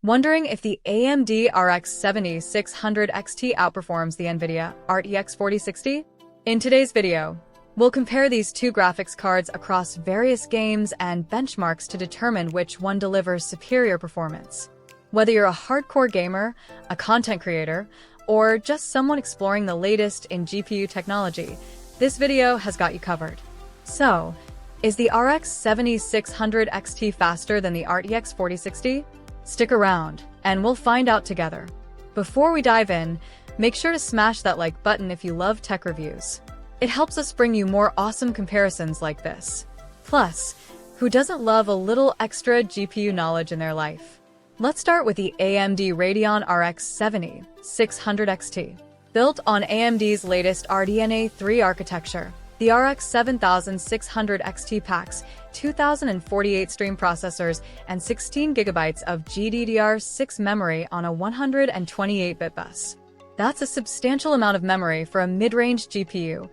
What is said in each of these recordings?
Wondering if the AMD RX 7600 XT outperforms the Nvidia RTX 4060? In today's video, we'll compare these two graphics cards across various games and benchmarks to determine which one delivers superior performance. Whether you're a hardcore gamer, a content creator, or just someone exploring the latest in GPU technology, this video has got you covered. So, is the RX 7600 XT faster than the RTX 4060? Stick around, and we'll find out together. Before we dive in, make sure to smash that like button if you love tech reviews. It helps us bring you more awesome comparisons like this. Plus, who doesn't love a little extra GPU knowledge in their life? Let's start with the AMD Radeon RX 7600 XT. Built on AMD's latest RDNA 3 architecture, the RX 7600 XT packs 2048 stream processors and 16 GB of GDDR6 memory on a 128-bit bus. That's a substantial amount of memory for a mid-range GPU,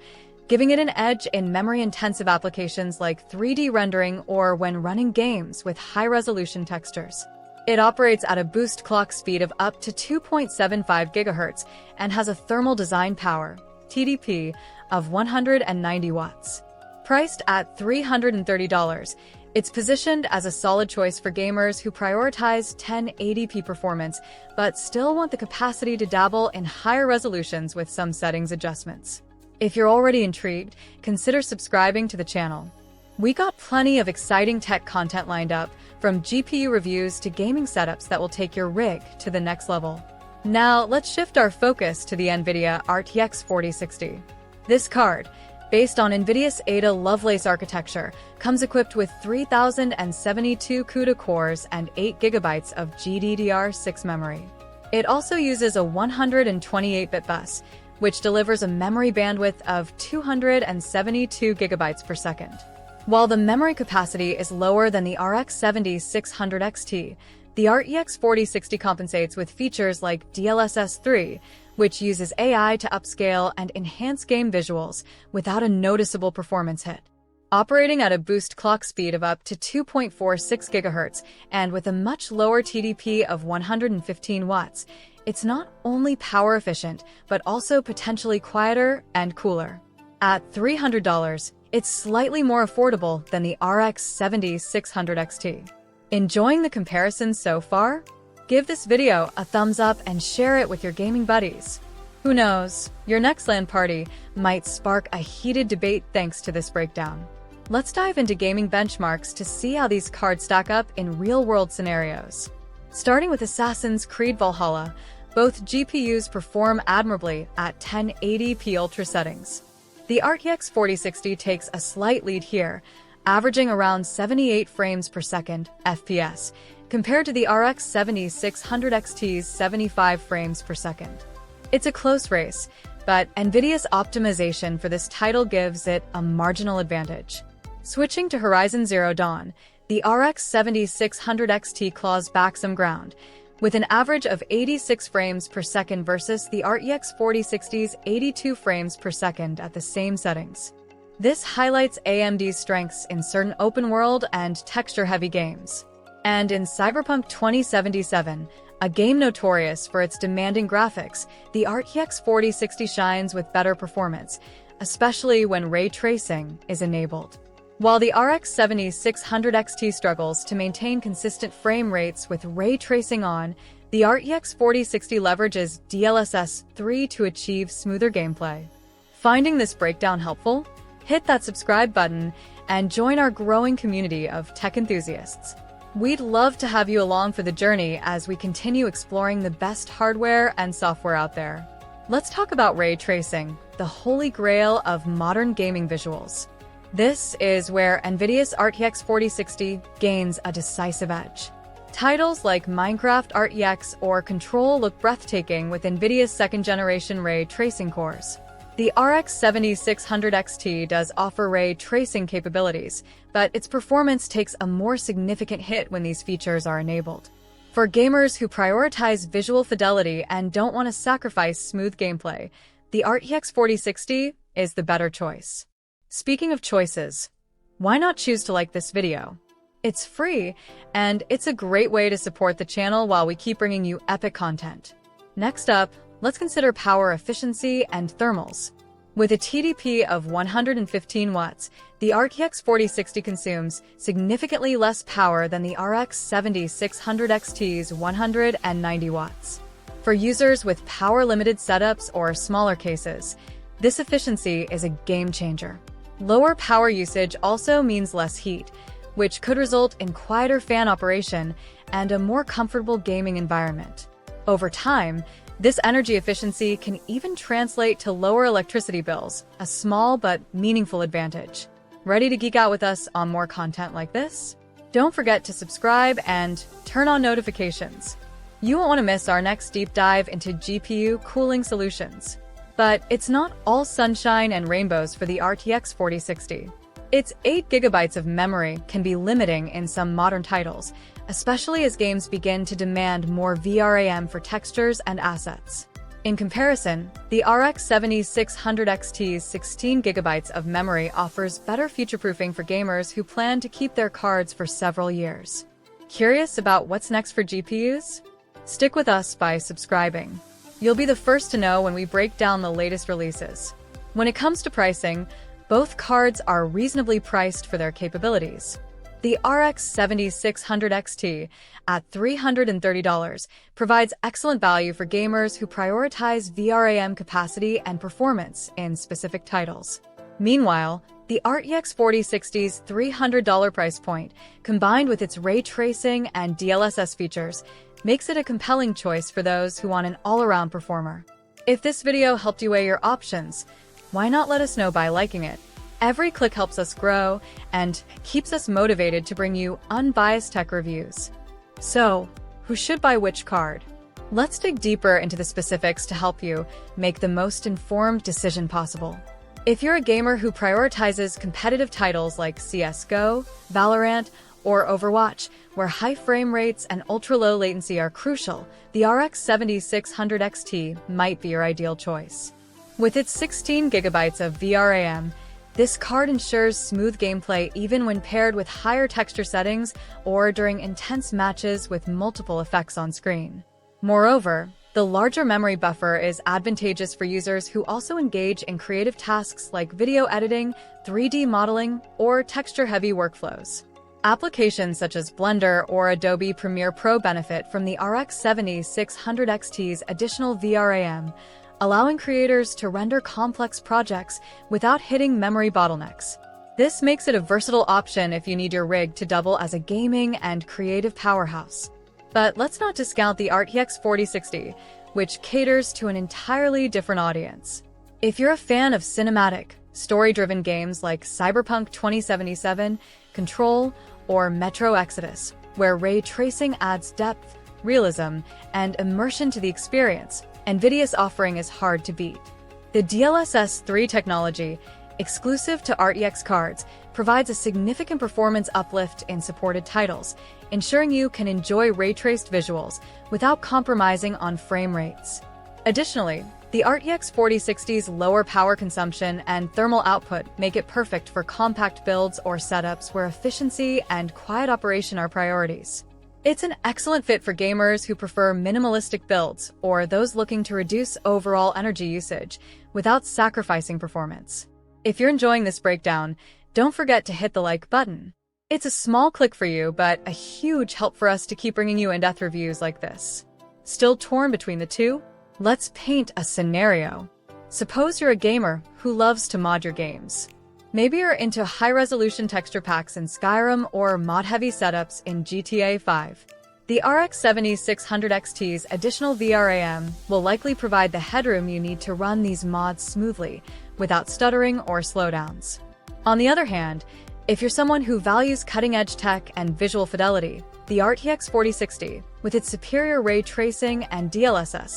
giving it an edge in memory-intensive applications like 3D rendering or when running games with high-resolution textures. It operates at a boost clock speed of up to 2.75 GHz and has a thermal design power, TDP, of 190 watts. Priced at $330, it's positioned as a solid choice for gamers who prioritize 1080p performance but still want the capacity to dabble in higher resolutions with some settings adjustments. If you're already intrigued, consider subscribing to the channel. We got plenty of exciting tech content lined up, from GPU reviews to gaming setups that will take your rig to the next level. Now, let's shift our focus to the Nvidia RTX 4060. This card, based on Nvidia's Ada Lovelace architecture, comes equipped with 3072 CUDA cores and 8 GB of GDDR6 memory. It also uses a 128-bit bus, which delivers a memory bandwidth of 272 GB per second. While the memory capacity is lower than the RX 7600 XT, the RTX 4060 compensates with features like DLSS 3, which uses AI to upscale and enhance game visuals without a noticeable performance hit. Operating at a boost clock speed of up to 2.46 GHz and with a much lower TDP of 115 watts, it's not only power efficient, but also potentially quieter and cooler. At $300, it's slightly more affordable than the RX 7600 XT. Enjoying the comparison so far? Give this video a thumbs up and share it with your gaming buddies. Who knows, your next LAN party might spark a heated debate thanks to this breakdown. Let's dive into gaming benchmarks to see how these cards stack up in real-world scenarios. Starting with Assassin's Creed Valhalla, both GPUs perform admirably at 1080p ultra settings. The RTX 4060 takes a slight lead here, averaging around 78 frames per second FPS, compared to the RX 7600 XT's 75 frames per second. It's a close race, but Nvidia's optimization for this title gives it a marginal advantage. Switching to Horizon Zero Dawn, the RX 7600 XT claws back some ground, with an average of 86 frames per second versus the RTX 4060's 82 frames per second at the same settings. This highlights AMD's strengths in certain open-world and texture-heavy games. And in Cyberpunk 2077, a game notorious for its demanding graphics, the RTX 4060 shines with better performance, especially when ray tracing is enabled. While the RX 7600 XT struggles to maintain consistent frame rates with ray tracing on, the RTX 4060 leverages DLSS 3 to achieve smoother gameplay. Finding this breakdown helpful? Hit that subscribe button and join our growing community of tech enthusiasts. We'd love to have you along for the journey as we continue exploring the best hardware and software out there. Let's talk about ray tracing, the holy grail of modern gaming visuals. This is where Nvidia's RTX 4060 gains a decisive edge. Titles like Minecraft RTX or Control look breathtaking with Nvidia's second-generation ray tracing cores. The RX 7600 XT does offer ray tracing capabilities, but its performance takes a more significant hit when these features are enabled. For gamers who prioritize visual fidelity and don't want to sacrifice smooth gameplay, the RTX 4060 is the better choice. Speaking of choices, why not choose to like this video? It's free, and it's a great way to support the channel while we keep bringing you epic content. Next up, let's consider power efficiency and thermals. With a TDP of 115 watts, the RTX 4060 consumes significantly less power than the RX 7600 XT's 190 watts. For users with power-limited setups or smaller cases, this efficiency is a game changer. Lower power usage also means less heat, which could result in quieter fan operation and a more comfortable gaming environment. Over time, this energy efficiency can even translate to lower electricity bills, a small but meaningful advantage. Ready to geek out with us on more content like this? Don't forget to subscribe and turn on notifications. You won't want to miss our next deep dive into GPU cooling solutions. But it's not all sunshine and rainbows for the RTX 4060. Its 8 GB of memory can be limiting in some modern titles, especially as games begin to demand more VRAM for textures and assets. In comparison, the RX 7600 XT's 16 GB of memory offers better future-proofing for gamers who plan to keep their cards for several years. Curious about what's next for GPUs? Stick with us by subscribing. You'll be the first to know when we break down the latest releases. When it comes to pricing, both cards are reasonably priced for their capabilities. The RX 7600 XT, at $330, provides excellent value for gamers who prioritize VRAM capacity and performance in specific titles. Meanwhile, the RTX 4060's $300 price point, combined with its ray tracing and DLSS features, makes it a compelling choice for those who want an all-around performer. If this video helped you weigh your options, why not let us know by liking it? Every click helps us grow and keeps us motivated to bring you unbiased tech reviews. So, who should buy which card? Let's dig deeper into the specifics to help you make the most informed decision possible. If you're a gamer who prioritizes competitive titles like CS:GO, Valorant, or Overwatch, where high frame rates and ultra-low latency are crucial, the RX 7600 XT might be your ideal choice. With its 16 GB of VRAM, this card ensures smooth gameplay even when paired with higher texture settings or during intense matches with multiple effects on screen. Moreover, the larger memory buffer is advantageous for users who also engage in creative tasks like video editing, 3D modeling, or texture-heavy workflows. Applications such as Blender or Adobe Premiere Pro benefit from the RX 7600 XT's additional VRAM, allowing creators to render complex projects without hitting memory bottlenecks. This makes it a versatile option if you need your rig to double as a gaming and creative powerhouse. But let's not discount the RTX 4060, which caters to an entirely different audience. If you're a fan of cinematic, story-driven games like Cyberpunk 2077, Control, or Metro Exodus, where ray tracing adds depth, realism, and immersion to the experience, Nvidia's offering is hard to beat. The DLSS 3 technology, exclusive to RTX cards, provides a significant performance uplift in supported titles, ensuring you can enjoy ray-traced visuals without compromising on frame rates. Additionally, the RTX 4060's lower power consumption and thermal output make it perfect for compact builds or setups where efficiency and quiet operation are priorities. It's an excellent fit for gamers who prefer minimalistic builds or those looking to reduce overall energy usage without sacrificing performance. If you're enjoying this breakdown, don't forget to hit the like button. It's a small click for you, but a huge help for us to keep bringing you in-depth reviews like this. Still torn between the two? Let's paint a scenario. Suppose you're a gamer who loves to mod your games. Maybe you're into high-resolution texture packs in Skyrim or mod-heavy setups in GTA 5. The RX 7600 XT's additional VRAM will likely provide the headroom you need to run these mods smoothly, without stuttering or slowdowns. On the other hand, if you're someone who values cutting-edge tech and visual fidelity, the RTX 4060, with its superior ray tracing and DLSS,